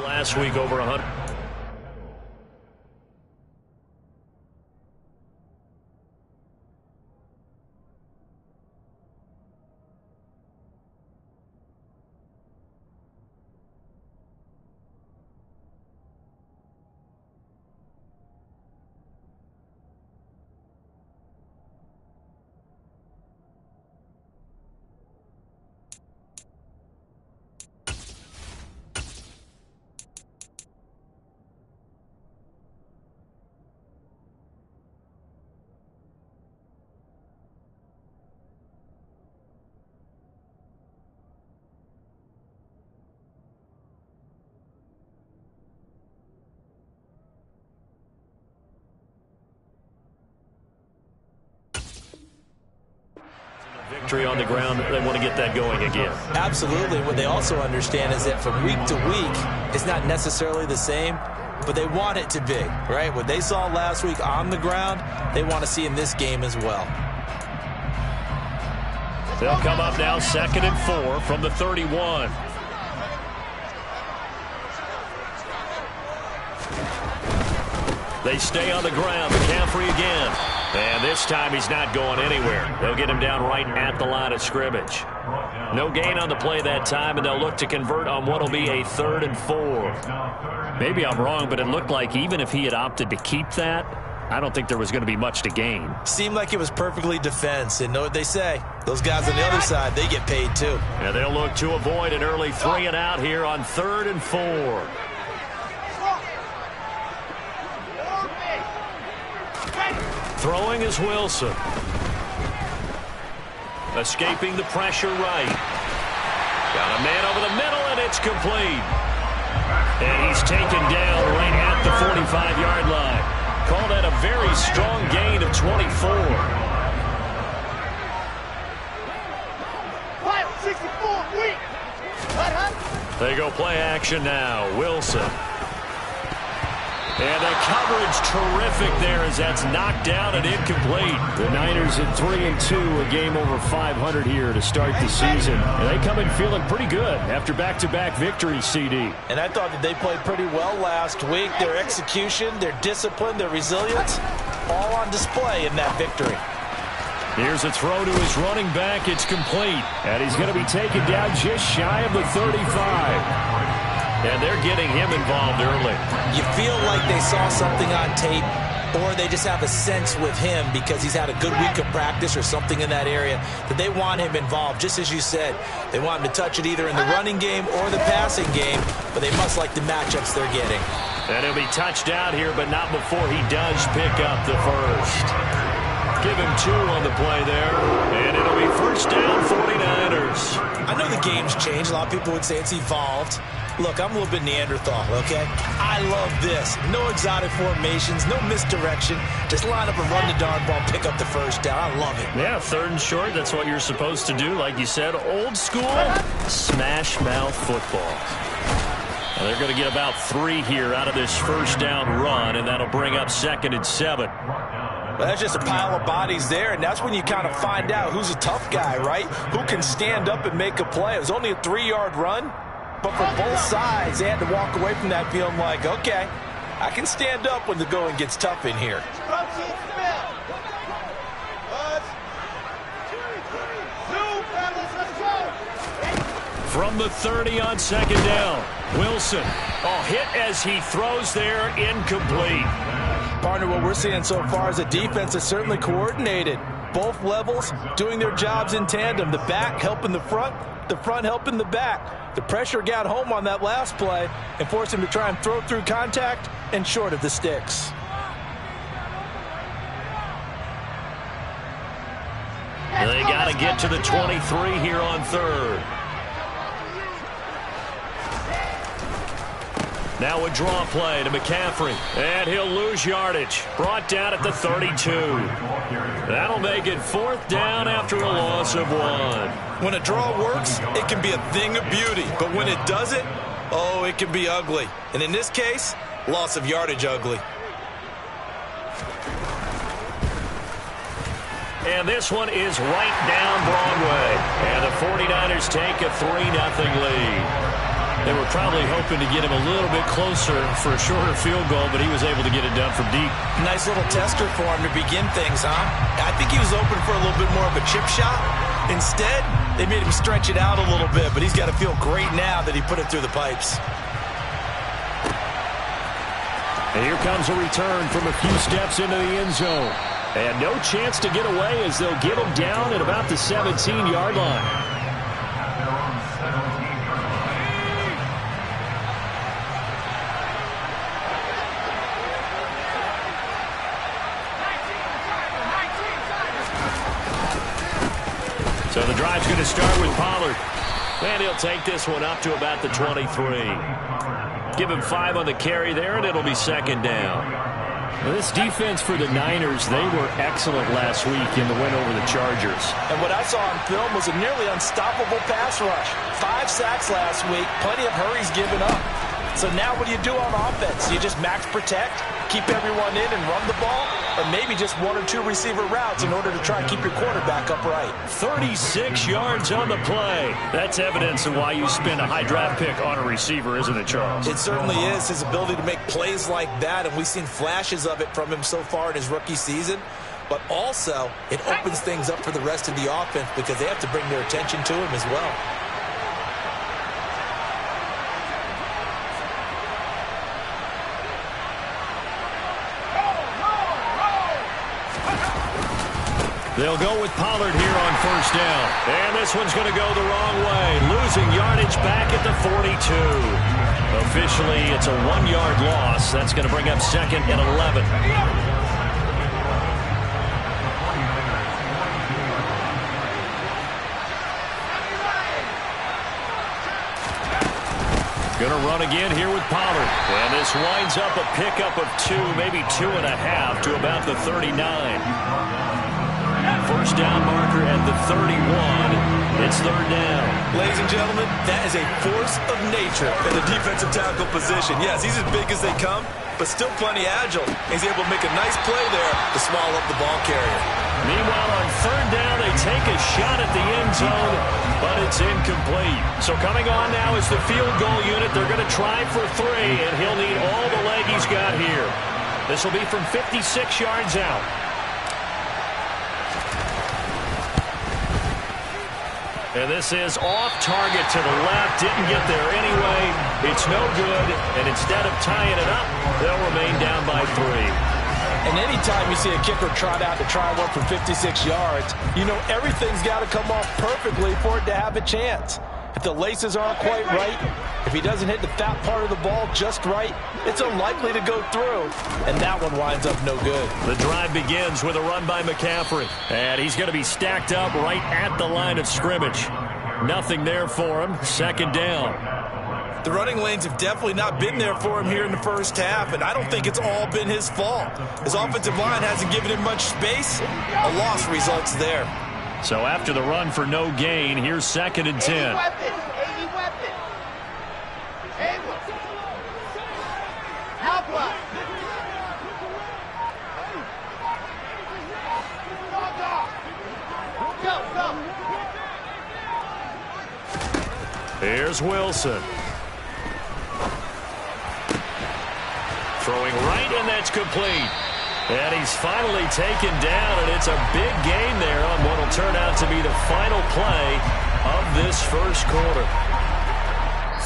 Last week over 100. Victory on the ground. They want to get that going again. Absolutely. What they also understand is that from week to week, it's not necessarily the same, but they want it to be, right? What they saw last week on the ground, they want to see in this game as well. They'll come up now 2nd and 4 from the 31. They stay on the ground. McCaffrey again. And this time he's not going anywhere. They'll get him down right at the line of scrimmage. No gain on the play that time, and they'll look to convert on what will be a 3rd and 4. Maybe I'm wrong, but it looked like even if he had opted to keep that, I don't think there was going to be much to gain. Seemed like it was perfectly defense. And know what they say. Those guys on the other side, they get paid too. And they'll look to avoid an early 3 and out here on 3rd and 4. Throwing is Wilson. Escaping the pressure right. Got a man over the middle, and it's complete. And he's taken down right at the 45-yard line. Call that a very strong gain of 24. 564, They go play action now. Wilson. And the coverage terrific there as that's knocked down and incomplete. The Niners at 3-2, a game over 500 here to start the season. And they come in feeling pretty good after back-to-back victories, CD. And I thought that they played pretty well last week. Their execution, their discipline, their resilience, all on display in that victory. Here's a throw to his running back. It's complete. And he's going to be taken down just shy of the 35. And they're getting him involved early. You feel like they saw something on tape, or they just have a sense with him because he's had a good week of practice or something in that area that they want him involved. Just as you said, they want him to touch it either in the running game or the passing game, but they must like the matchups they're getting. And he'll be touched out here, but not before he does pick up the first. Give him 2 on the play there, and it'll be first down 49ers. I know the game's changed. A lot of people would say it's evolved. Look, I'm a little bit Neanderthal, okay? I love this. No exotic formations, no misdirection. Just line up and run the darn ball, pick up the first down. I love it. Yeah, 3rd and short, that's what you're supposed to do. Like you said, old school, smash mouth football. Now they're going to get about 3 here out of this first down run, and that'll bring up 2nd and 7. Well, that's just a pile of bodies there, and that's when you kind of find out who's a tough guy, right? Who can stand up and make a play. It was only a 3-yard run. But for both sides, they had to walk away from that feeling like, okay, I can stand up when the going gets tough in here. From the 30 on 2nd down, Wilson. Hit as he throws there, incomplete. Partner, what we're seeing so far is the defense is certainly coordinated. Both levels doing their jobs in tandem. The back helping the front helping the back. The pressure got home on that last play and forced him to try and throw through contact and short of the sticks. They got to get to the 23 here on 3rd. Now a draw play to McCaffrey, and he'll lose yardage. Brought down at the 32. That'll make it 4th down after a loss of 1. When a draw works, it can be a thing of beauty. But when it doesn't, oh, it can be ugly. And in this case, loss of yardage ugly. And this one is right down Broadway. And the 49ers take a 3-0 lead. They were probably hoping to get him a little bit closer for a shorter field goal, but he was able to get it done from deep. Nice little tester for him to begin things, huh? I think he was open for a little bit more of a chip shot. Instead, they made him stretch it out a little bit, but he's got to feel great now that he put it through the pipes. And here comes a return from a few steps into the end zone. And no chance to get away as they'll get him down at about the 17-yard line. So the drive's going to start with Pollard. And he'll take this one up to about the 23. Give him 5 on the carry there, and it'll be second down. Well, this defense for the Niners, they were excellent last week in the win over the Chargers. And what I saw on film was a nearly unstoppable pass rush. 5 sacks last week, plenty of hurries given up. So now what do you do on offense? You just max protect, keep everyone in and run the ball, or maybe just 1 or 2 receiver routes in order to try and keep your quarterback upright. 36 yards on the play. That's evidence of why you spend a high draft pick on a receiver, isn't it, Charles? It certainly is. His ability to make plays like that, and we've seen flashes of it from him so far in his rookie season. But also, it opens things up for the rest of the offense because they have to bring their attention to him as well. They'll go with Pollard here on first down. And this one's going to go the wrong way. Losing yardage back at the 42. Officially, it's a 1-yard loss. That's going to bring up second and 11. Going to run again here with Pollard. And this winds up a pickup of 2, maybe 2.5 to about the 39. First down marker at the 31. It's third down. Ladies and gentlemen, that is a force of nature in the defensive tackle position. Yes, he's as big as they come, but still plenty agile. He's able to make a nice play there to swallow up the ball carrier. Meanwhile, on third down, they take a shot at the end zone, but it's incomplete. So coming on now is the field goal unit. They're going to try for 3, and he'll need all the leg he's got here. This will be from 56 yards out. And this is off target to the left. Didn't get there anyway. It's no good. And instead of tying it up, they'll remain down by 3. And anytime you see a kicker trot out to try one from 56 yards, you know everything's got to come off perfectly for it to have a chance. If the laces aren't quite right, if he doesn't hit the fat part of the ball just right, it's unlikely to go through. And that one winds up no good. The drive begins with a run by McCaffrey. And he's going to be stacked up right at the line of scrimmage. Nothing there for him. Second down. The running lanes have definitely not been there for him here in the first half, and I don't think it's all been his fault. His offensive line hasn't given him much space. A loss results there. So after the run for no gain, here's second and 10. Here's Wilson. Throwing right, and that's complete. And he's finally taken down, and it's a big gain there on what will turn out to be the final play of this first quarter.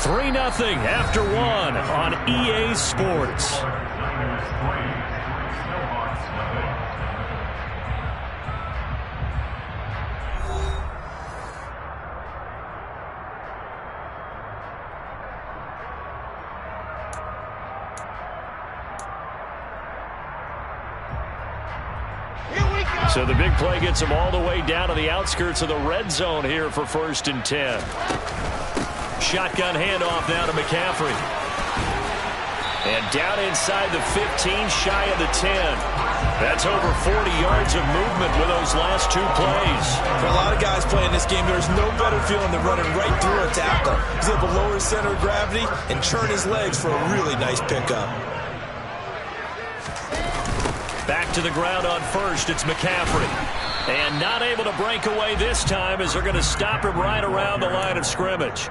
3-0 after 1 on EA Sports. So the big play gets him all the way down to the outskirts of the red zone here for first and 10. Shotgun handoff now to McCaffrey. And down inside the 15, shy of the 10. That's over 40 yards of movement with those last 2 plays. For a lot of guys playing this game, there's no better feeling than running right through a tackle. He's able to lower his center of gravity and churn his legs for a really nice pickup. Back to the ground on first, it's McCaffrey. And not able to break away this time as they're going to stop him right around the line of scrimmage.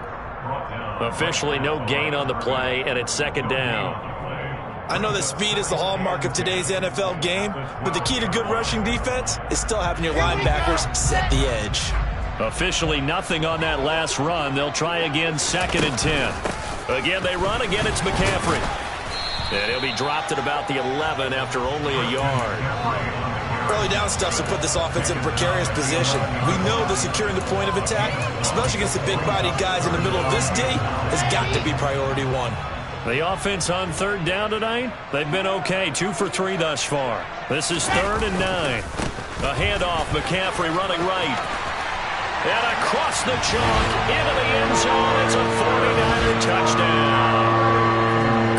Officially no gain on the play, and it's second down. I know that speed is the hallmark of today's NFL game, but the key to good rushing defense is still having your linebackers set the edge. Officially nothing on that last run. They'll try again, 2nd and 10. Again, they run. Again, it's McCaffrey. And he'll be dropped at about the 11 after only a yard. Early down stuff to put this offense in a precarious position. We know that securing the point of attack, especially against the big-bodied guys in the middle of this D, has got to be priority one. The offense on 3rd down tonight, they've been okay. 2 for 3 thus far. This is 3rd and 9. A handoff, McCaffrey running right. And across the chalk, into the end zone. It's a 49er touchdown.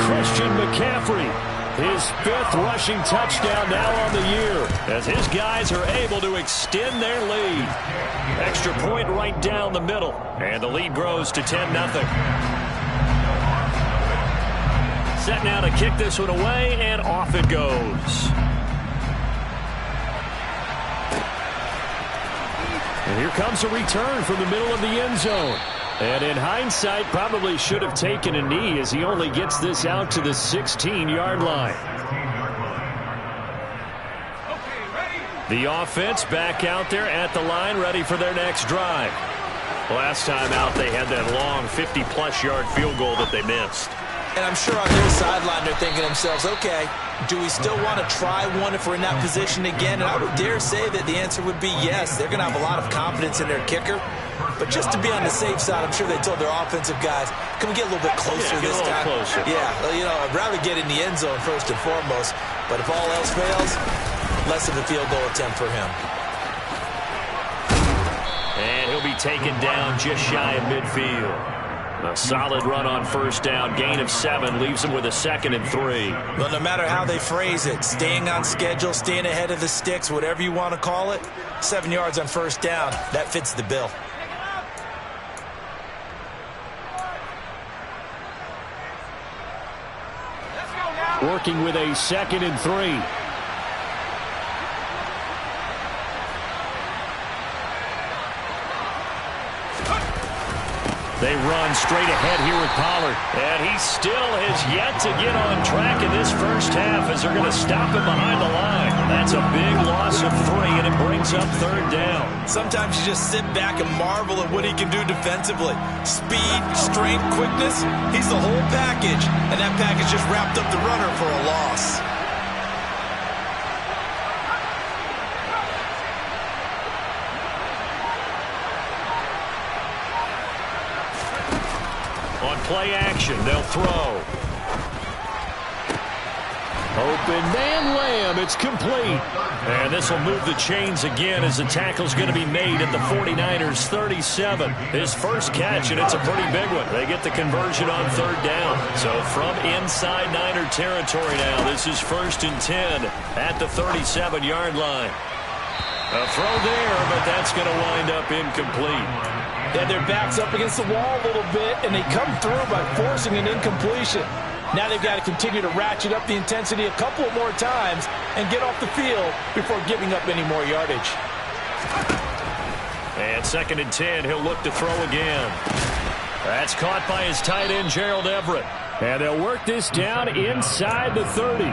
Christian McCaffrey, his 5th rushing touchdown now on the year, as his guys are able to extend their lead. Extra point right down the middle, and the lead grows to 10-0. Set now to kick this one away, and off it goes. And here comes a return from the middle of the end zone. And in hindsight, probably should have taken a knee as he only gets this out to the 16-yard line. The offense back out there at the line, ready for their next drive. Last time out, they had that long 50-plus yard field goal that they missed. And I'm sure on their sideline they're thinking to themselves, okay, do we still want to try one if we're in that position again? And I would dare say that the answer would be yes. They're going to have a lot of confidence in their kicker. But just to be on the safe side, I'm sure they told their offensive guys, can we get a little bit closer this time? Closer. Yeah, well, you know, I'd rather get in the end zone first and foremost. But if all else fails, less of a field goal attempt for him. And he'll be taken down just shy of midfield. A solid run on 1st down. Gain of 7 leaves him with a 2nd and 3. Well, no matter how they phrase it, staying on schedule, staying ahead of the sticks, whatever you want to call it, 7 yards on 1st down, that fits the bill. Working with a 2nd and 3. They run straight ahead here with Pollard. And he still has yet to get on track in this first half as they're going to stop him behind the line. That's a big loss of 3, and it brings up 3rd down. Sometimes you just sit back and marvel at what he can do defensively. Speed, strength, quickness, he's the whole package. And that package just wrapped up the runner for a loss. On play action, they'll throw. Open man, Lamb. It's complete. And this will move the chains again as the tackle's going to be made at the 49ers 37. His first catch, and it's a pretty big one. They get the conversion on 3rd down. So from inside Niner territory now, this is 1st and 10 at the 37-yard line. A throw there, but that's going to wind up incomplete. And their backs up against the wall a little bit, and they come through by forcing an incompletion. Now they've got to continue to ratchet up the intensity a couple more times and get off the field before giving up any more yardage. And 2nd and 10, he'll look to throw again. That's caught by his tight end, Gerald Everett. And they'll work this down inside the 30.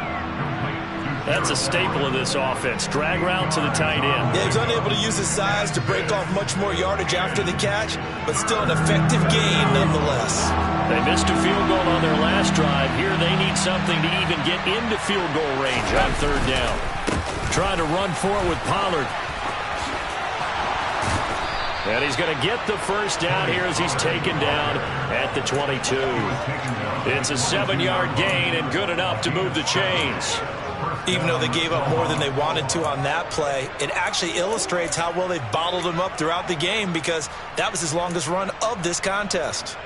That's a staple of this offense. Drag route to the tight end. Yeah, he's unable to use his size to break off much more yardage after the catch, but still an effective gain nonetheless. They missed a field goal on their last drive. Here they need something to even get into field goal range on 3rd down. Trying to run for it with Pollard. And he's going to get the first down here as he's taken down at the 22. It's a 7-yard gain and good enough to move the chains. Even though they gave up more than they wanted to on that play, it actually illustrates how well they bottled him up throughout the game because that was his longest run of this contest.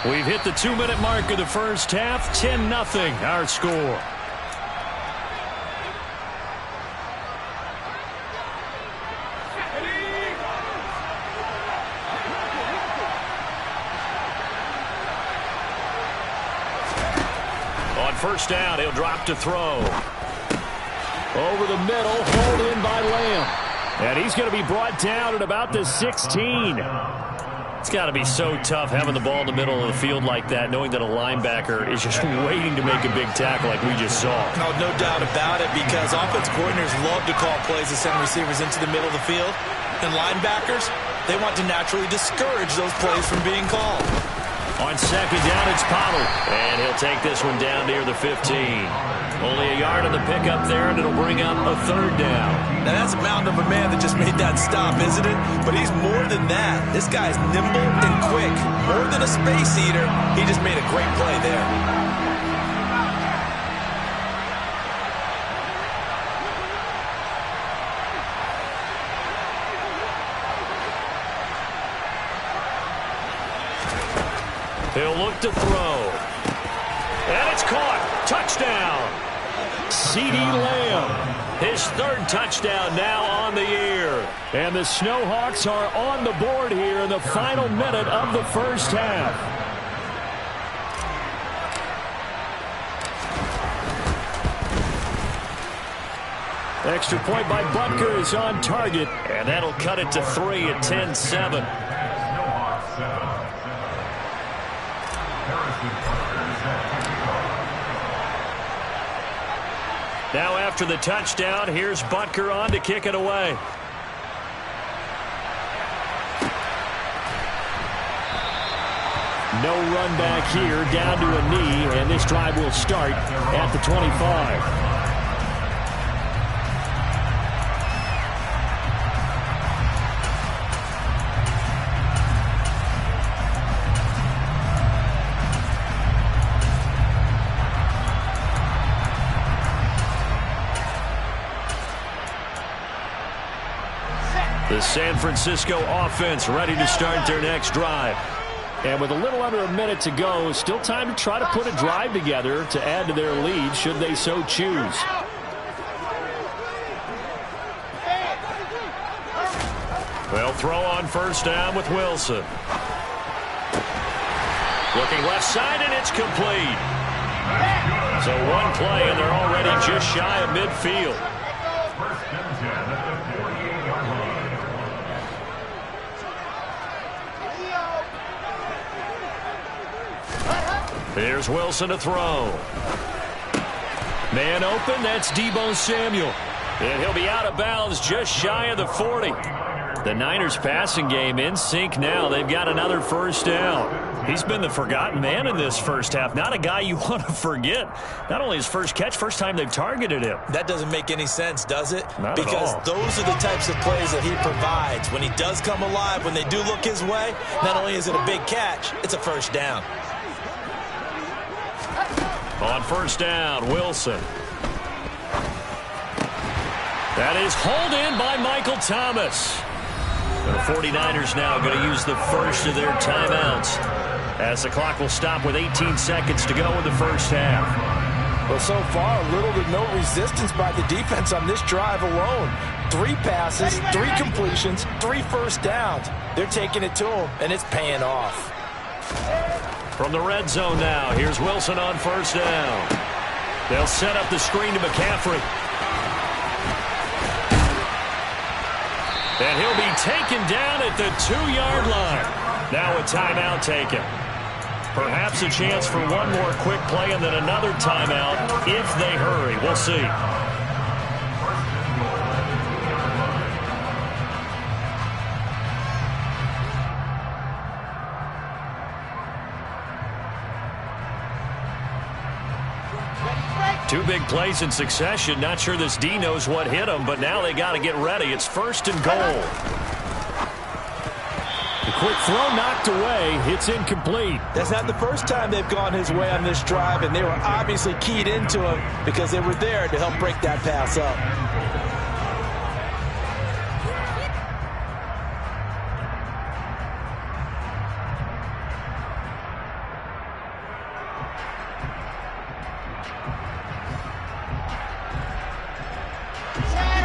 We've hit the 2-minute mark of the first half. 10-0 our score. first down. He'll drop to throw. Over the middle, hauled in by Lamb. And he's going to be brought down at about the 16. It's got to be so tough having the ball in the middle of the field like that, knowing that a linebacker is just waiting to make a big tackle like we just saw. No doubt about it, because offense coordinators love to call plays to send receivers into the middle of the field. And linebackers, they want to naturally discourage those plays from being called. On second down, it's Pollard. And he'll take this one down near the 15. Only a yard on the pickup there, and it'll bring up a third down. Now, that's a mountain of a man that just made that stop, isn't it? But he's more than that. This guy's nimble and quick. More than a space eater, he just made a great play there. He'll look to throw. And it's caught. Touchdown. CeeDee Lamb. His third touchdown now on the year. And the Snowhawks are on the board here in the final minute of the first half. Extra point by Butker is on target. And that'll cut it to 3 at 10-7. Now after the touchdown, here's Butker on to kick it away. No run back here, down to a knee, and this drive will start at the 25. The San Francisco offense ready to start their next drive. And with a little under a minute to go, still time to try to put a drive together to add to their lead should they so choose. They'll throw on first down with Wilson. Looking left side, and it's complete. So one play, and they're already just shy of midfield. Here's Wilson to throw. Man open, that's Deebo Samuel. And he'll be out of bounds just shy of the 40. The Niners passing game in sync now. They've got another first down. He's been the forgotten man in this first half. Not a guy you want to forget. Not only his first catch, first time they've targeted him. That doesn't make any sense, does it? Not because at all. Those are the types of plays that he provides. When he does come alive, when they do look his way, not only is it a big catch, it's a first down. On first down, Wilson. That is hauled in by Michael Thomas. The 49ers now going to use the first of their timeouts as the clock will stop with 18 seconds to go in the first half. Well, so far, little to no resistance by the defense on this drive alone. 3 passes, 3 completions, 3 first downs. They're taking it to him, and it's paying off. From the red zone now, here's Wilson on first down. They'll set up the screen to McCaffrey. And he'll be taken down at the 2-yard line. Now a timeout taken. Perhaps a chance for one more quick play and then another timeout if they hurry. We'll see. Two big plays in succession. Not sure this D knows what hit him, but now they got to get ready. It's first and goal. The quick throw knocked away. It's incomplete. That's not the first time they've gone his way on this drive, and they were obviously keyed into him because they were there to help break that pass up.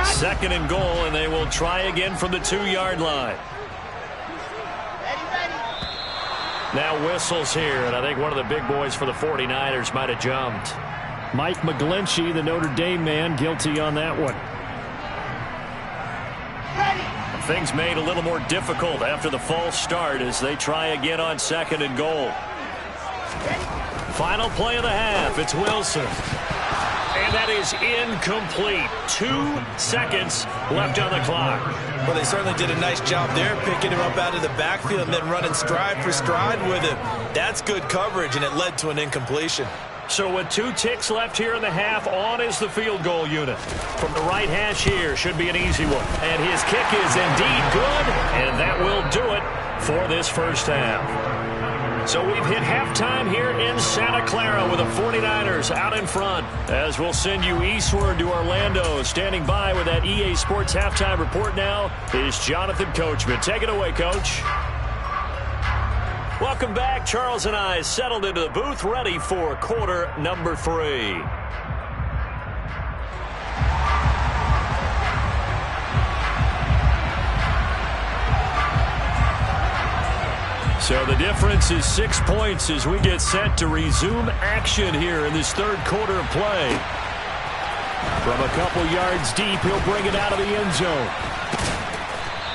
Second and goal, and they will try again from the 2-yard line. Now whistles here, and I think one of the big boys for the 49ers might have jumped. Mike McGlinchey, the Notre Dame man, guilty on that one. Things made a little more difficult after the false start as they try again on 2nd and goal. Final play of the half. It's Wilson. And that is incomplete. 2 seconds left on the clock. Well, they certainly did a nice job there, picking him up out of the backfield and then running stride for stride with him. That's good coverage, and it led to an incompletion. So with 2 ticks left here in the half, on is the field goal unit. From the right hash here, should be an easy one. And his kick is indeed good, and that will do it for this first half. So we've hit halftime here in Santa Clara with the 49ers out in front. As we'll send you eastward to Orlando. Standing by with that EA Sports halftime report now is Jonathan Coachman. Take it away, Coach. Welcome back. Charles and I settled into the booth, ready for quarter number 3. So the difference is 6 points as we get set to resume action here in this third quarter of play. From a couple yards deep, he'll bring it out of the end zone.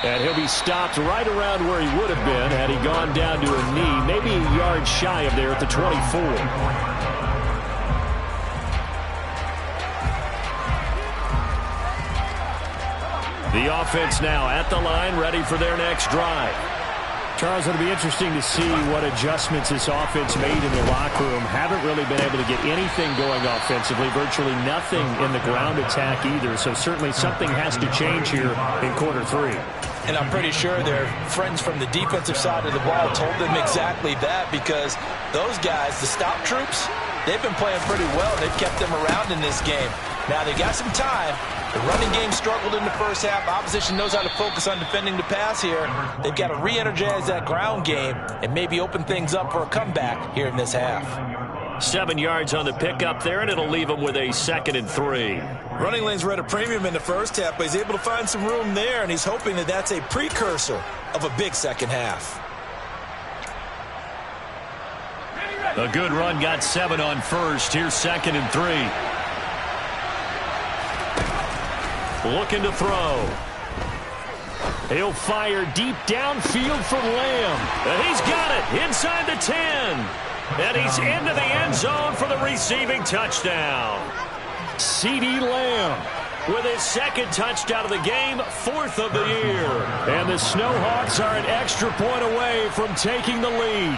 And he'll be stopped right around where he would have been had he gone down to a knee, maybe a yard shy of there at the 24. The offense now at the line, ready for their next drive. Charles, it'll be interesting to see what adjustments this offense made in the locker room. Haven't really been able to get anything going offensively, virtually nothing in the ground attack either. So certainly something has to change here in quarter 3. And I'm pretty sure their friends from the defensive side of the ball told them exactly that, because those guys, the stop troops, they've been playing pretty well. They've kept them around in this game. Now they got some time. The running game struggled in the first half. Opposition knows how to focus on defending the pass here. They've got to re-energize that ground game and maybe open things up for a comeback here in this half. 7 yards on the pickup there, and it'll leave them with a 2nd and 3. Running lanes were at a premium in the first half, but he's able to find some room there, and he's hoping that that's a precursor of a big second half. A good run, got 7 on first. Here's 2nd and 3. Looking to throw. He'll fire deep downfield for Lamb. And he's got it inside the 10. And he's into the end zone for the receiving touchdown. CeeDee Lamb with his 2nd touchdown of the game, 4th of the year. And the Snowhawks are an extra point away from taking the lead.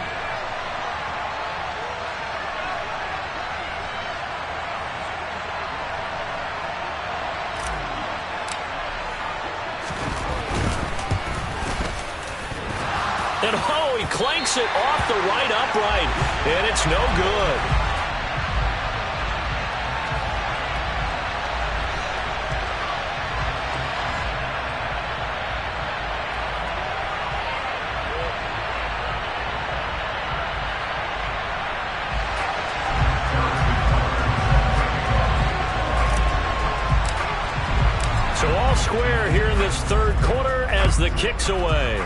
And oh, he clanks it off the right upright, and it's no good. So all square here in this third quarter as the kick's away.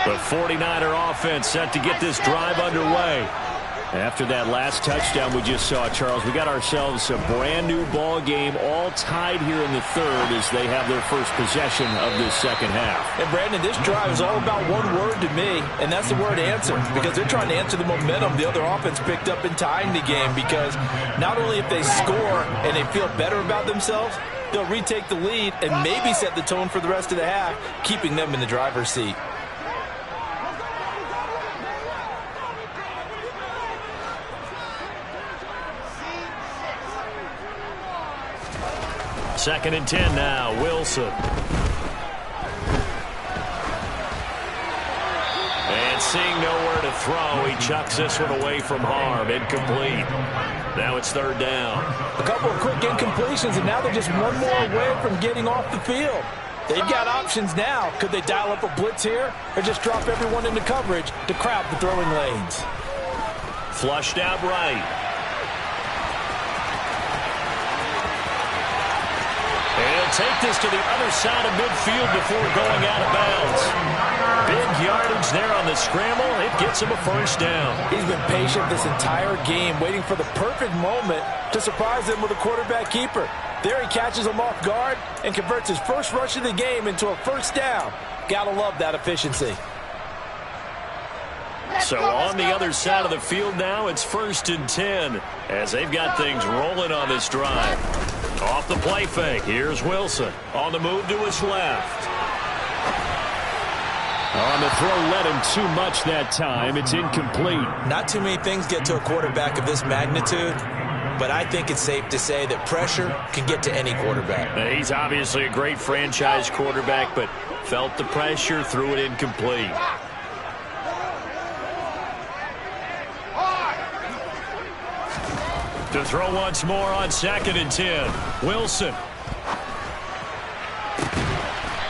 The 49er offense set to get this drive underway. After that last touchdown we just saw, Charles, we got ourselves a brand new ball game, all tied here in the third as they have their first possession of this second half. And Brandon, this drive is all about one word to me, and that's the word answer, because they're trying to answer the momentum the other offense picked up in tying the game, because not only if they score and they feel better about themselves, they'll retake the lead and maybe set the tone for the rest of the half, keeping them in the driver's seat. Second and 10 now, Wilson. And seeing nowhere to throw, he chucks this one away from harm. Incomplete. Now it's third down. A couple of quick incompletions, and now they're just one more away from getting off the field. They've got options now. Could they dial up a blitz here or just drop everyone into coverage to crowd the throwing lanes? Flushed out right. And he'll take this to the other side of midfield before going out of bounds. Big yardage there on the scramble. It gets him a first down. He's been patient this entire game, waiting for the perfect moment to surprise him with a quarterback keeper. There he catches him off guard and converts his first rush of the game into a first down. Gotta love that efficiency. So on the other side of the field now, it's 1st and 10 as they've got things rolling on this drive. Off the play fake, here's Wilson. On the move to his left. On the throw led him too much that time. It's incomplete. Not too many things get to a quarterback of this magnitude, but I think it's safe to say that pressure can get to any quarterback. He's obviously a great franchise quarterback, but felt the pressure, threw it incomplete. To throw once more on 2nd and 10. Wilson.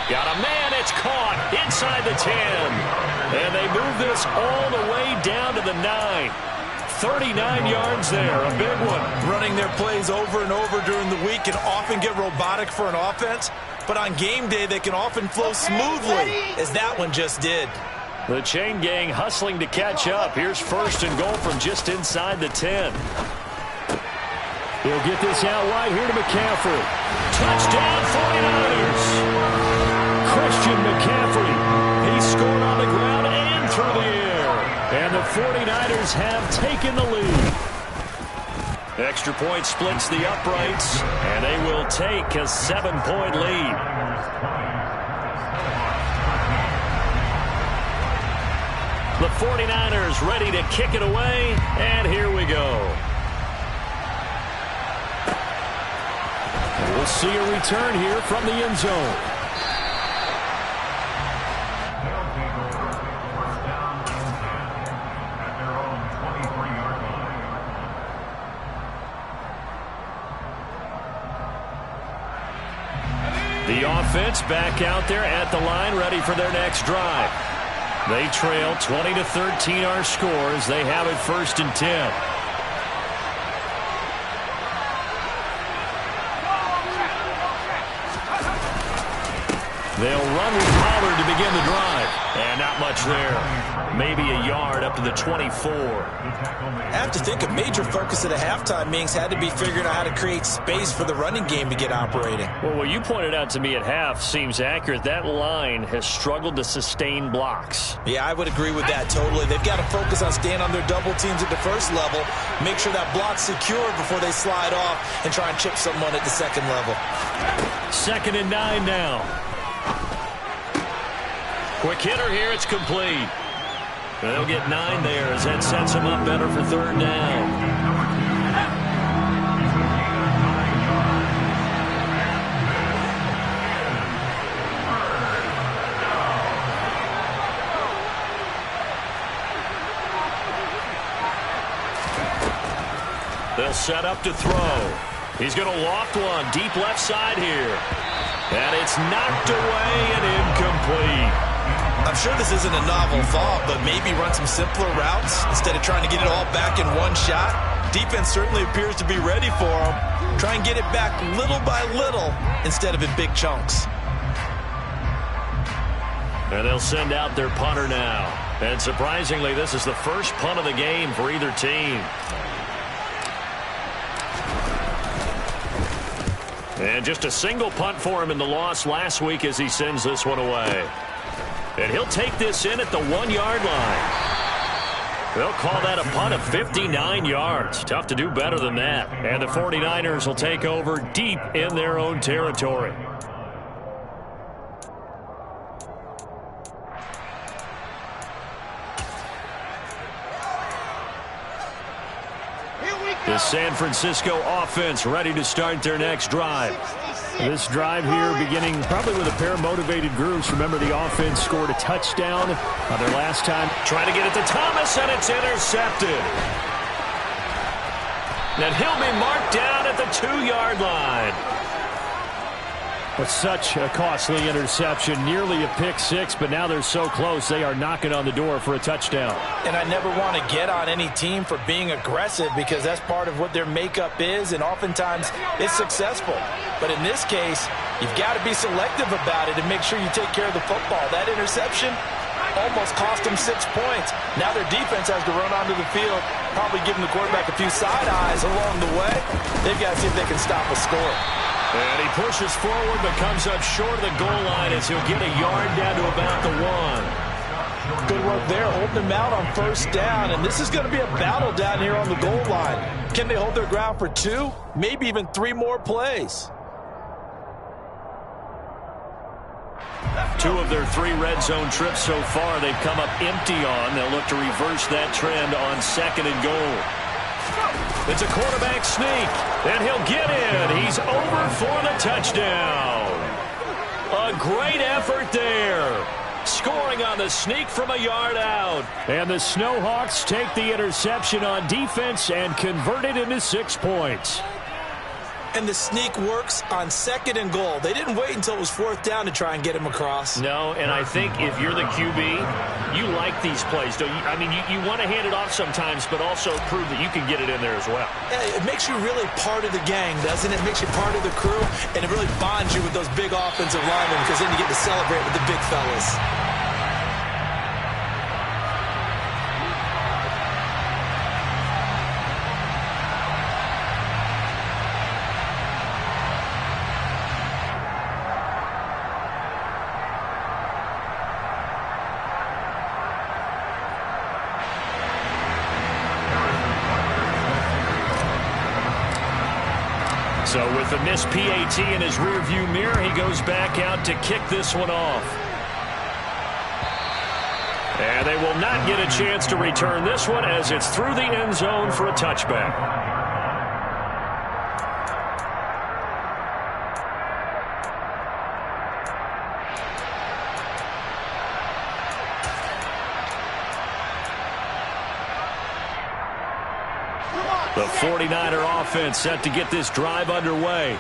Got a man, it's caught inside the 10. And they move this all the way down to the 9. 39 yards there, a big one. Running their plays over and over during the week can often get robotic for an offense, but on game day they can often flow smoothly, as that one just did. The chain gang hustling to catch up. Here's 1st and goal from just inside the 10. He'll get this out right here to McCaffrey. Touchdown 49ers. Christian McCaffrey. He scored on the ground and through the air. And the 49ers have taken the lead. Extra point splits the uprights, and they will take a 7-point lead. The 49ers ready to kick it away, and here we go. We'll see a return here from the end zone. The offense back out there at the line, ready for their next drive. They trail 20-13 our score as they have it 1st and 10. They'll run with Pollard to begin the drive. And not much there. Maybe a yard up to the 24. I have to think a major focus of the halftime meetings had to be figuring out how to create space for the running game to get operating. Well, what you pointed out to me at half seems accurate. That line has struggled to sustain blocks. Yeah, I would agree with that totally. They've got to focus on staying on their double teams at the first level, make sure that block's secure before they slide off and try and chip someone at the second level. 2nd and 9 now. Quick hitter here, it's complete. They'll get 9 there as that sets them up better for 3rd down. They'll set up to throw. He's going to loft one deep left side here. And it's knocked away and incomplete. I'm sure this isn't a novel thought, but maybe run some simpler routes instead of trying to get it all back in one shot. Defense certainly appears to be ready for them. Try and get it back little by little instead of in big chunks. And they'll send out their punter now. And surprisingly, this is the first punt of the game for either team. And just a single punt for him in the loss last week as he sends this one away. And he'll take this in at the 1-yard line. They'll call that a punt of 59 yards. Tough to do better than that. And the 49ers will take over deep in their own territory. The San Francisco offense ready to start their next drive. This drive here beginning probably with a pair of motivated groups. Remember, the offense scored a touchdown on their last time. Trying to get it to Thomas, and it's intercepted. And he'll be marked down at the 2-yard line. But such a costly interception, nearly a pick six, but now they're so close they are knocking on the door for a touchdown. And I never want to get on any team for being aggressive because that's part of what their makeup is, and oftentimes it's successful. But in this case, you've got to be selective about it and make sure you take care of the football. That interception almost cost them 6 points. Now their defense has to run onto the field, probably giving the quarterback a few side eyes along the way. They've got to see if they can stop a score. And he pushes forward but comes up short of the goal line as he'll get a yard down to about the 1. Good work there, holding them out on first down. And this is going to be a battle down here on the goal line. Can they hold their ground for 2, maybe even 3 more plays? 2 of their 3 red zone trips so far they've come up empty on. They'll look to reverse that trend on 2nd and goal. It's a quarterback sneak, and he'll get in. He's over for the touchdown. A great effort there. Scoring on the sneak from a yard out. And the Snowhawks take the interception on defense and convert it into 6 points. And the sneak works on 2nd and goal. They didn't wait until it was 4th down to try and get him across. No, and I think if you're the QB, you like these plays, don't you? I mean, you want to hand it off sometimes, but also prove that you can get it in there as well. Yeah, it makes you really part of the gang, doesn't it? It makes you part of the crew, and it really bonds you with those big offensive linemen because then you get to celebrate with the big fellas. So with a missed PAT in his rearview mirror, he goes back out to kick this one off. And they will not get a chance to return this one as it's through the end zone for a touchback. The 49er offense set to get this drive underway.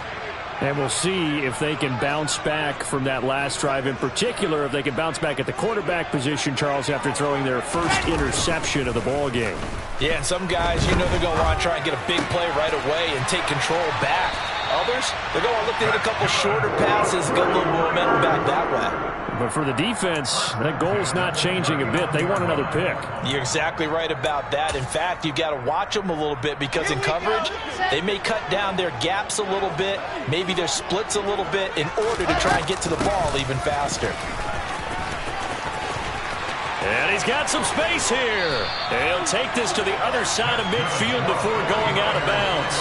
And we'll see if they can bounce back from that last drive, in particular if they can bounce back at the quarterback position, Charles, after throwing their first interception of the ball game. Yeah, and some guys, you know they're going to want to try and get a big play right away and take control back. Others, they're going to look to hit a couple shorter passes and get a little momentum back that way. But for the defense, that goal's not changing a bit. They want another pick. You're exactly right about that. In fact, you've got to watch them a little bit because in coverage, they may cut down their gaps a little bit, maybe their splits a little bit in order to try and get to the ball even faster. And he's got some space here. And he'll take this to the other side of midfield before going out of bounds.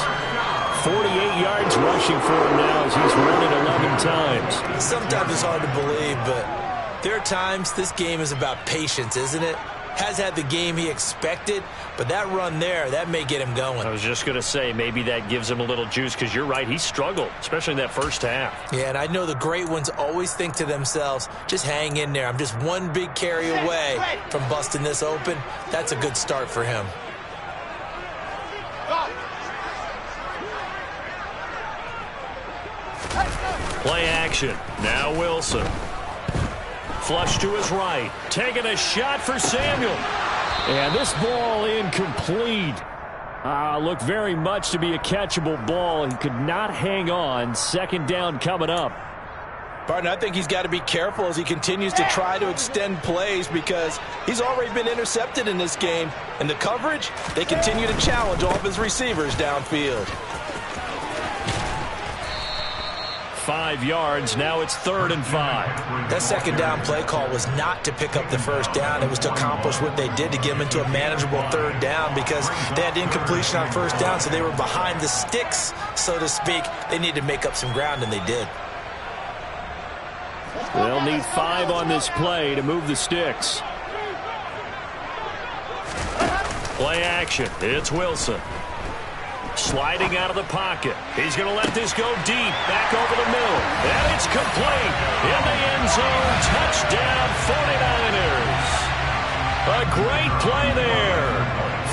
48 yards rushing for him now as he's run it 11 times. Sometimes it's hard to believe, but there are times this game is about patience, isn't it? Has had the game he expected, but that run there, that may get him going. I was just going to say, maybe that gives him a little juice because you're right, he struggled, especially in that first half. Yeah, and I know the great ones always think to themselves, just hang in there. I'm just one big carry away from busting this open. That's a good start for him. Play action. Now Wilson. Flush to his right. Taking a shot for Samuel. And this ball incomplete. Looked very much to be a catchable ball. He could not hang on. 2nd down coming up. Barton, I think he's got to be careful as he continues to try to extend plays because he's already been intercepted in this game. And the coverage, they continue to challenge all of his receivers downfield. 5 yards. Now it's 3rd and 5. That 2nd down play call was not to pick up the first down. It was to accomplish what they did to get them into a manageable 3rd down because they had incompletion on first down, so they were behind the sticks, so to speak. They needed to make up some ground, and they did. They'll need 5 on this play to move the sticks. Play action. It's Wilson. Sliding out of the pocket. He's going to let this go deep. Back over the middle. And it's complete. In the end zone. Touchdown 49ers. A great play there.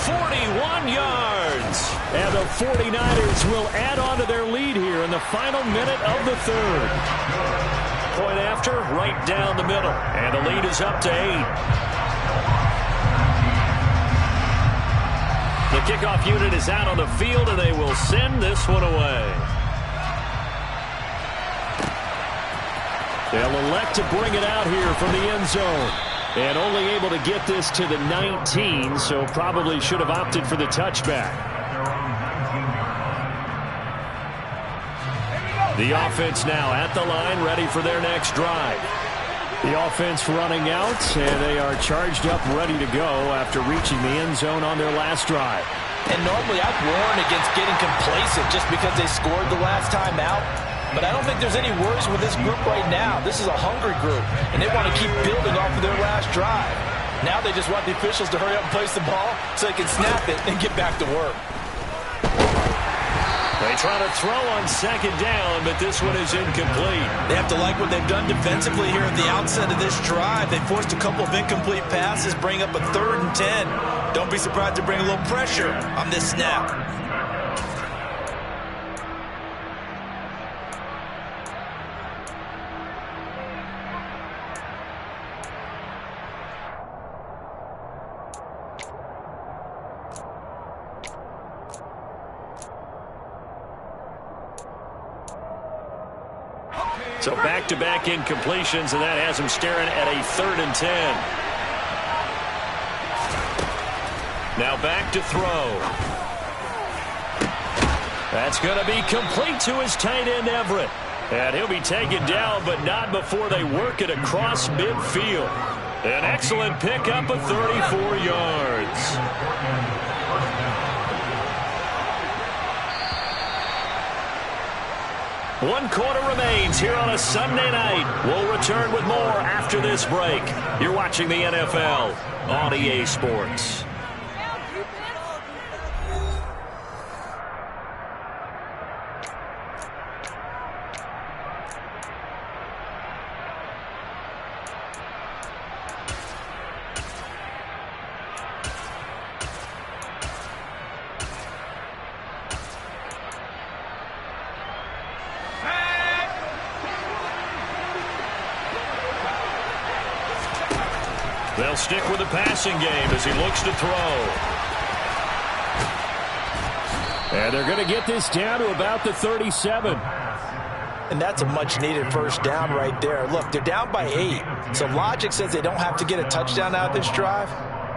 41 yards. And the 49ers will add on to their lead here in the final minute of the third. Point after, right down the middle. And the lead is up to 8. The kickoff unit is out on the field, and they will send this one away. They'll elect to bring it out here from the end zone. And only able to get this to the 19, so probably should have opted for the touchback. The offense now at the line, ready for their next drive. The offense running out, and they are charged up, ready to go after reaching the end zone on their last drive. And normally I'd warn against getting complacent just because they scored the last time out. But I don't think there's any worries with this group right now. This is a hungry group, and they want to keep building off of their last drive. Now they just want the officials to hurry up and place the ball so they can snap it and get back to work. They try to throw on second down, but this one is incomplete. They have to like what they've done defensively here at the outset of this drive. They forced a couple of incomplete passes, bring up a 3rd and 10. Don't be surprised to bring a little pressure on this snap. So back-to-back incompletions, and that has him staring at a 3rd and 10. Now back to throw. That's going to be complete to his tight end, Everett. And he'll be taken down, but not before they work it across midfield. An excellent pickup of 34 yards. One quarter remains here on a Sunday night. We'll return with more after this break. You're watching the NFL on EA Sports. They'll stick with the passing game as he looks to throw. And they're going to get this down to about the 37. And that's a much-needed first down right there. Look, they're down by 8. So logic says they don't have to get a touchdown out of this drive.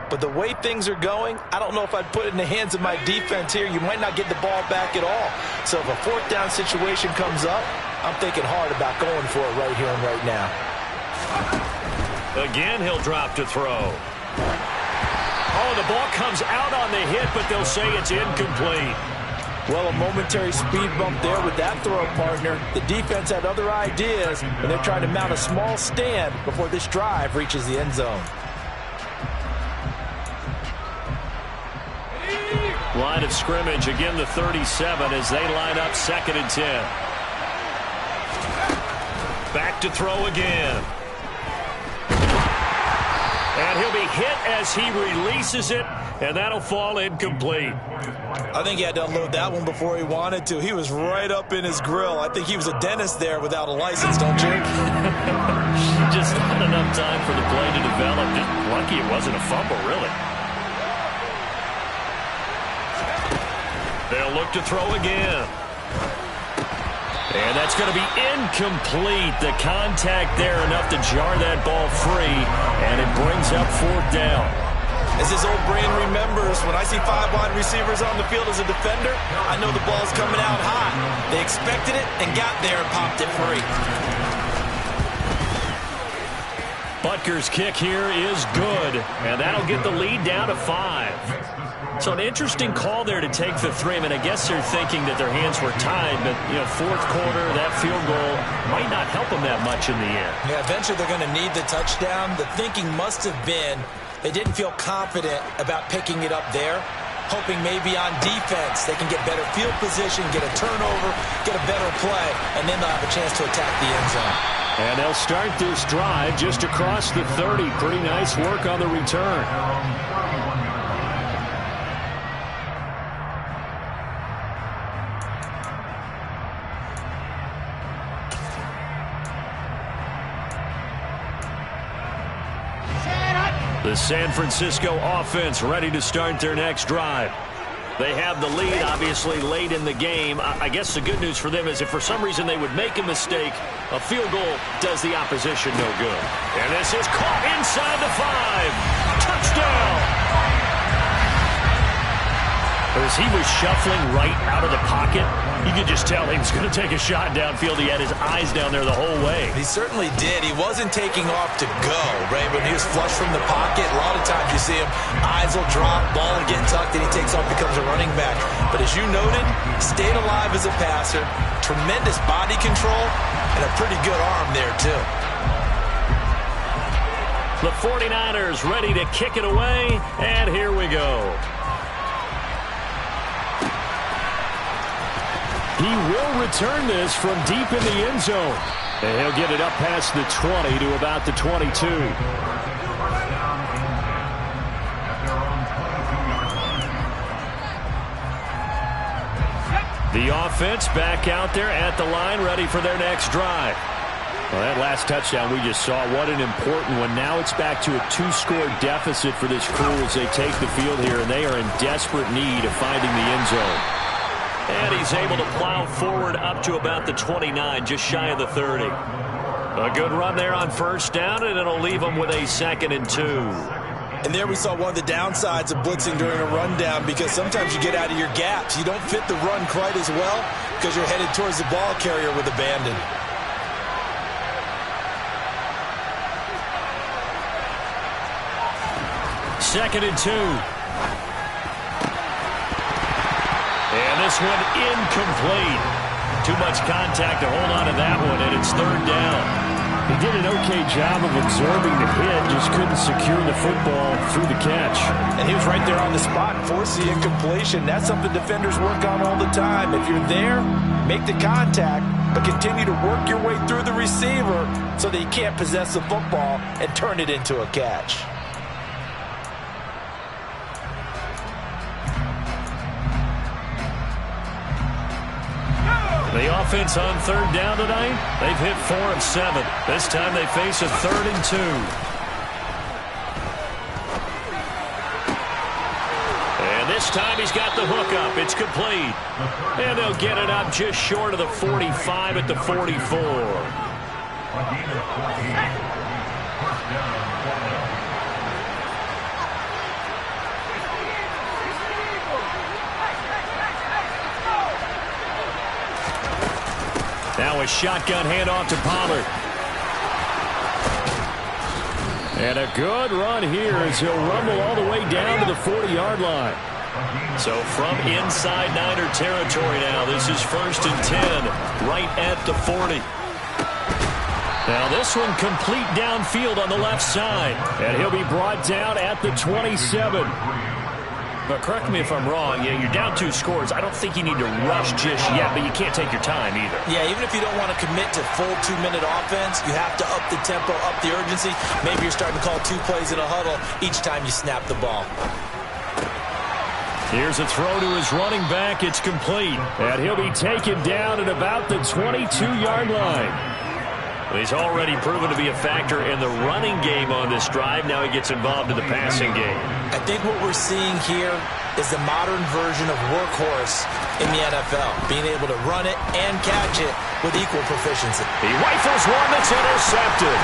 But the way things are going, I don't know if I'd put it in the hands of my defense here. You might not get the ball back at all. So if a 4th down situation comes up, I'm thinking hard about going for it right here and right now. Again, he'll drop to throw. Oh, the ball comes out on the hit, but they'll say it's incomplete. Well, a momentary speed bump there with that throw, partner. The defense had other ideas, and they're trying to mount a small stand before this drive reaches the end zone. Line of scrimmage, again the 37 as they line up 2nd and 10. Back to throw again. And he'll be hit as he releases it, and that'll fall incomplete. I think he had to unload that one before he wanted to. He was right up in his grill. I think he was a dentist there without a license, don't you? Just not enough time for the play to develop. Just lucky it wasn't a fumble, really. They'll look to throw again. And that's going to be incomplete. The contact there enough to jar that ball free, and it brings up 4th down. As his old brain remembers, when I see 5 wide receivers on the field as a defender, I know the ball's coming out high. They expected it and got there and popped it free. Butker's kick here is good, and that'll get the lead down to 5. So an interesting call there to take the 3. I mean, I guess they're thinking that their hands were tied, but, 4th quarter, that field goal might not help them that much in the end. Yeah, eventually they're going to need the touchdown. The thinking must have been they didn't feel confident about picking it up there, hoping maybe on defense they can get better field position, get a turnover, get a better play, and then they'll have a chance to attack the end zone. And they'll start this drive just across the 30. Pretty nice work on the return. The San Francisco offense ready to start their next drive. They have the lead, obviously, late in the game. I guess the good news for them is if for some reason they would make a mistake, a field goal does the opposition no good. And this is caught inside the 5. Touchdown! As he was shuffling right out of the pocket, you could just tell he was going to take a shot downfield. He had his eyes down there the whole way. He certainly did. He wasn't taking off to go, right? When he was flush from the pocket, a lot of times you see him, eyes will drop, ball will get tucked, and he takes off, becomes a running back. But as you noted, stayed alive as a passer, tremendous body control, and a pretty good arm there, too. The 49ers ready to kick it away, and here we go. He will return this from deep in the end zone. And he'll get it up past the 20 to about the 22. The offense back out there at the line, ready for their next drive. Well, that last touchdown we just saw, what an important one. Now it's back to a 2-score deficit for this crew as they take the field here, and they are in desperate need of finding the end zone. And he's able to plow forward up to about the 29, just shy of the 30. A good run there on first down, and it'll leave him with a 2nd and 2. And there we saw one of the downsides of blitzing during a rundown, because sometimes you get out of your gaps. You don't fit the run quite as well because you're headed towards the ball carrier with abandon. Second and 2. And this one incomplete. Too much contact to hold on to that one, and it's 3rd down. He did an okay job of absorbing the hit, just couldn't secure the football through the catch. And he was right there on the spot, force the incompletion. That's something defenders work on all the time. If you're there, make the contact, but continue to work your way through the receiver so that you can't possess the football and turn it into a catch. The offense on 3rd down tonight, they've hit 4 of 7. This time they face a 3rd and 2. And this time he's got the hook up. It's complete. And they'll get it up just short of the 45 at the 44. Now a shotgun handoff to Pollard. And a good run here as he'll rumble all the way down to the 40-yard line. So from inside Niner territory now, this is 1st and 10, right at the 40. Now this one complete downfield on the left side. And he'll be brought down at the 27. But correct me if I'm wrong, yeah, you're down 2 scores. I don't think you need to rush just yet, but you can't take your time either. Yeah, even if you don't want to commit to full 2-minute offense, you have to up the tempo, up the urgency. Maybe you're starting to call 2 plays in a huddle each time you snap the ball. Here's a throw to his running back. It's complete. And he'll be taken down at about the 22-yard line. He's already proven to be a factor in the running game on this drive. Now he gets involved in the passing game. I think what we're seeing here is the modern version of workhorse in the NFL, being able to run it and catch it with equal proficiency. He rifles one that's intercepted.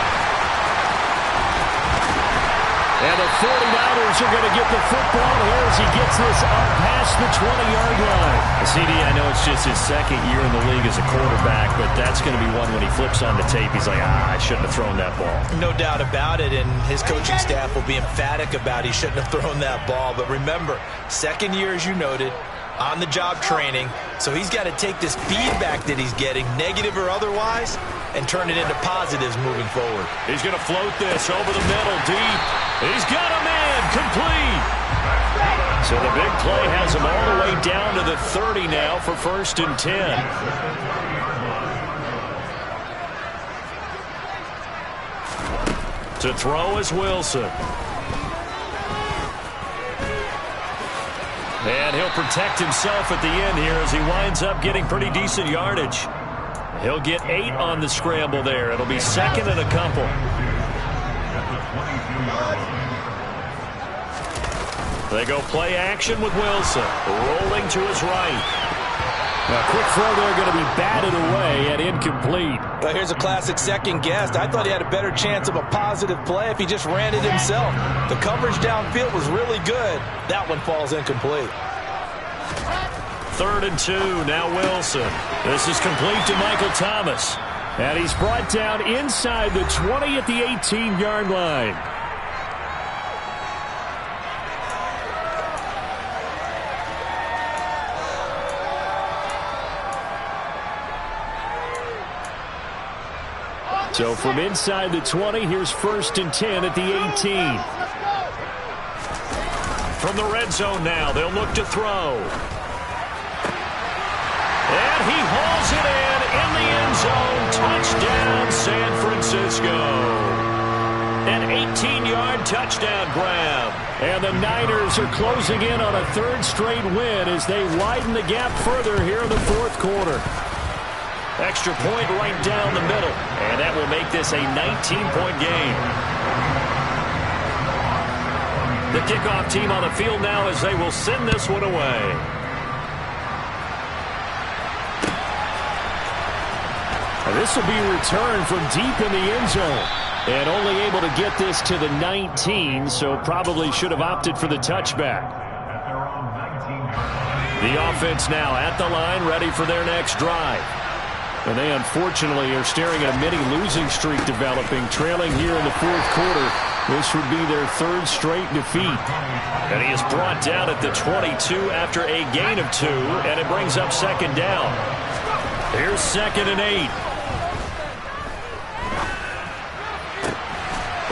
And the 49ers are going to get the football here as he gets this up past the 20-yard line. CD, I know it's just his 2nd year in the league as a quarterback, but that's going to be one when he flips on the tape, he's like, I shouldn't have thrown that ball. No doubt about it, and his coaching staff will be emphatic about he shouldn't have thrown that ball. But remember, 2nd year, as you noted, on-the-job training, so he's got to take this feedback that he's getting, negative or otherwise, and turn it into positives moving forward. He's going to float this over the middle, deep. He's got a man, complete. So the big play has him all the way down to the 30 now for 1st and 10. To throw is Wilson. And he'll protect himself at the end here as he winds up getting pretty decent yardage. He'll get 8 on the scramble there. It'll be 2nd and a couple. They go play action with Wilson. Rolling to his right. A quick throw there going to be batted away and incomplete. Well, here's a classic second guess. I thought he had a better chance of a positive play if he just ran it himself. The coverage downfield was really good. That one falls incomplete. 3rd and 2. Now Wilson. This is complete to Michael Thomas. And he's brought down inside the 20 at the 18-yard line. So from inside the 20, here's 1st and 10 at the 18. From the red zone now, they'll look to throw. And he hauls it in the end zone. Touchdown, San Francisco. An 18-yard touchdown grab. And the Niners are closing in on a 3rd straight win as they widen the gap further here in the 4th quarter. Extra point right down the middle. And that will make this a 19-point game. The kickoff team on the field now as they will send this one away. And this will be returned from deep in the end zone. And only able to get this to the 19, so probably should have opted for the touchback. The offense now at the line, ready for their next drive. And they unfortunately are staring at a mini losing streak developing, trailing here in the 4th quarter. This would be their 3rd straight defeat. And he is brought down at the 22 after a gain of 2, and it brings up 2nd down. Here's 2nd and 8.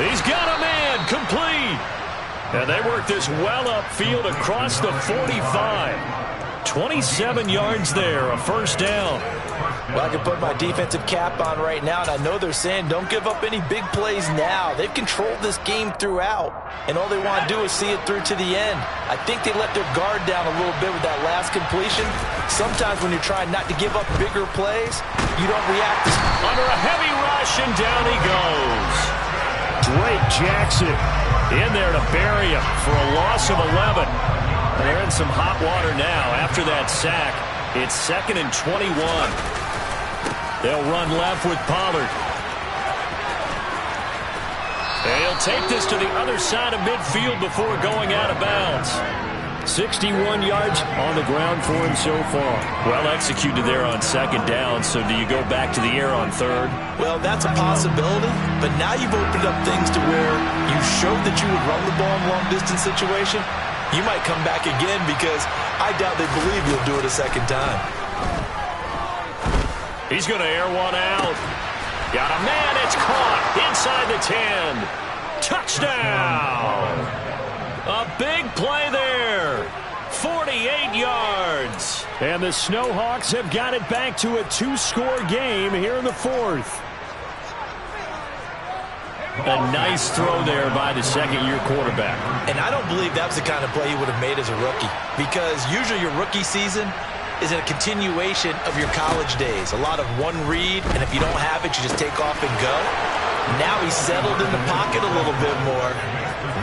He's got a man, complete. And they work this well upfield across the 45. 27 yards there, a 1st down. Well, I can put my defensive cap on right now, and I know they're saying don't give up any big plays now. They've controlled this game throughout, and all they want to do is see it through to the end. I think they let their guard down a little bit with that last completion. Sometimes when you're trying not to give up bigger plays, you don't react. Under a heavy rush, and down he goes. Drake Jackson in there to bury him for a loss of 11. They're in some hot water now after that sack. It's 2nd and 21. They'll run left with Pollard. And he'll take this to the other side of midfield before going out of bounds. 61 yards on the ground for him so far. Well executed there on 2nd down, so do you go back to the air on 3rd? Well, that's a possibility, but now you've opened up things to where you showed that you would run the ball in long-distance situation. You might come back again because I doubt they believe you'll do it a 2nd time. He's going to air one out. Got a man, it's caught inside the 10. Touchdown! A big play there. 48 yards. And the Snowhawks have got it back to a 2-score game here in the 4th. A nice throw there by the 2nd-year quarterback. And I don't believe that was the kind of play he would have made as a rookie, because usually your rookie season is a continuation of your college days. A lot of one read, and if you don't have it, you just take off and go. Now he's settled in the pocket a little bit more,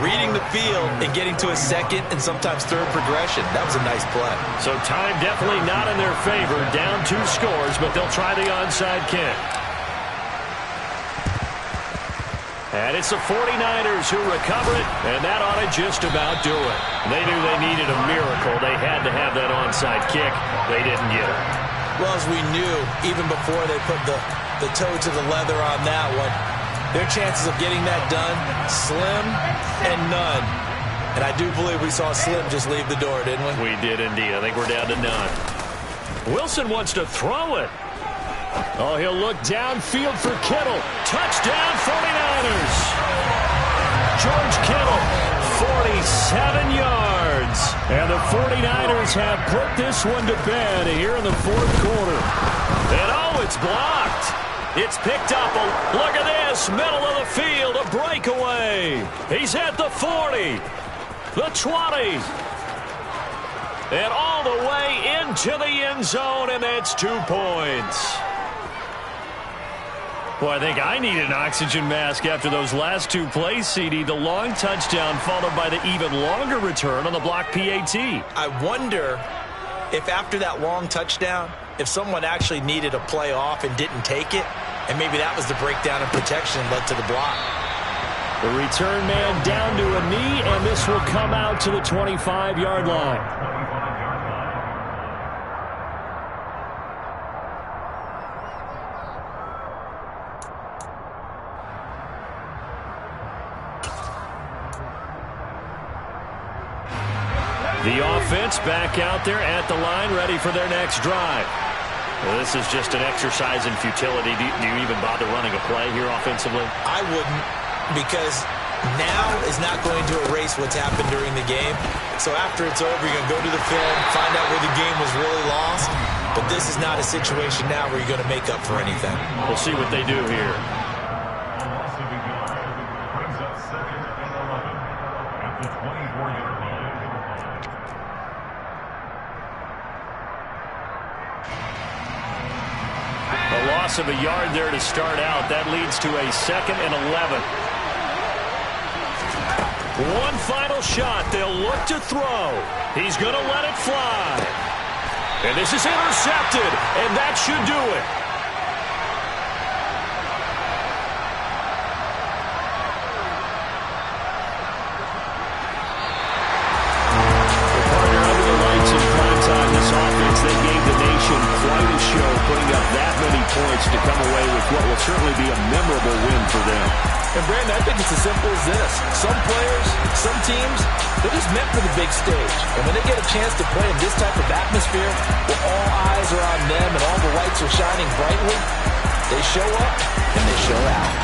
reading the field and getting to a 2nd and sometimes 3rd progression. That was a nice play. So time definitely not in their favor. Down 2 scores, but they'll try the onside kick. And it's the 49ers who recover it, and that ought to just about do it. They knew they needed a miracle. They had to have that onside kick. They didn't get it. Well, as we knew, even before they put the toe to the leather on that one, their chances of getting that done, slim and none. And I do believe we saw Slim just leave the door, didn't we? We did indeed. I think we're down to none. Wilson wants to throw it. Oh, he'll look downfield for Kittle. Touchdown, 49ers. George Kittle, 47 yards. And the 49ers have put this one to bed here in the 4th quarter. And oh, it's blocked. It's picked up. Look at this, middle of the field, a breakaway. He's at the 40, the 20. And all the way into the end zone, and that's 2 points. Well, I think I need an oxygen mask after those last two plays, CD. The long touchdown followed by the even longer return on the block PAT. I wonder if after that long touchdown, if someone actually needed a play off and didn't take it, and maybe that was the breakdown in protection and led to the block. The return man down to a knee, and this will come out to the 25-yard line. The offense back out there at the line, ready for their next drive. Well, this is just an exercise in futility. Do you even bother running a play here offensively? I wouldn't, because now is not going to erase what's happened during the game. So after it's over, you're going to go to the film, find out where the game was really lost. But this is not a situation now where you're going to make up for anything. We'll see what they do here. Of a yard there to start out. That leads to a 2nd and 11. One final shot. They'll look to throw. He's going to let it fly. And this is intercepted, and that should do it. The partner under the lights in prime time. This offense, they gave the nation quite a show, putting up that many points to come away with what will certainly be a memorable win for them. And Brandon, I think it's as simple as this. Some players, some teams, they're just meant for the big stage. And when they get a chance to play in this type of atmosphere, where all eyes are on them and all the lights are shining brightly, they show up and they show out.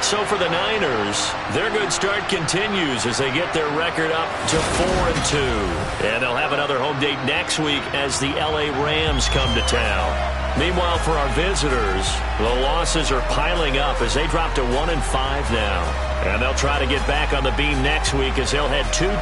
So for the Niners, their good start continues as they get their record up to 4-2. And they'll have another home date next week as the LA Rams come to town. Meanwhile, for our visitors, the losses are piling up as they drop to 1-5 now. And they'll try to get back on the beam next week as they'll head 2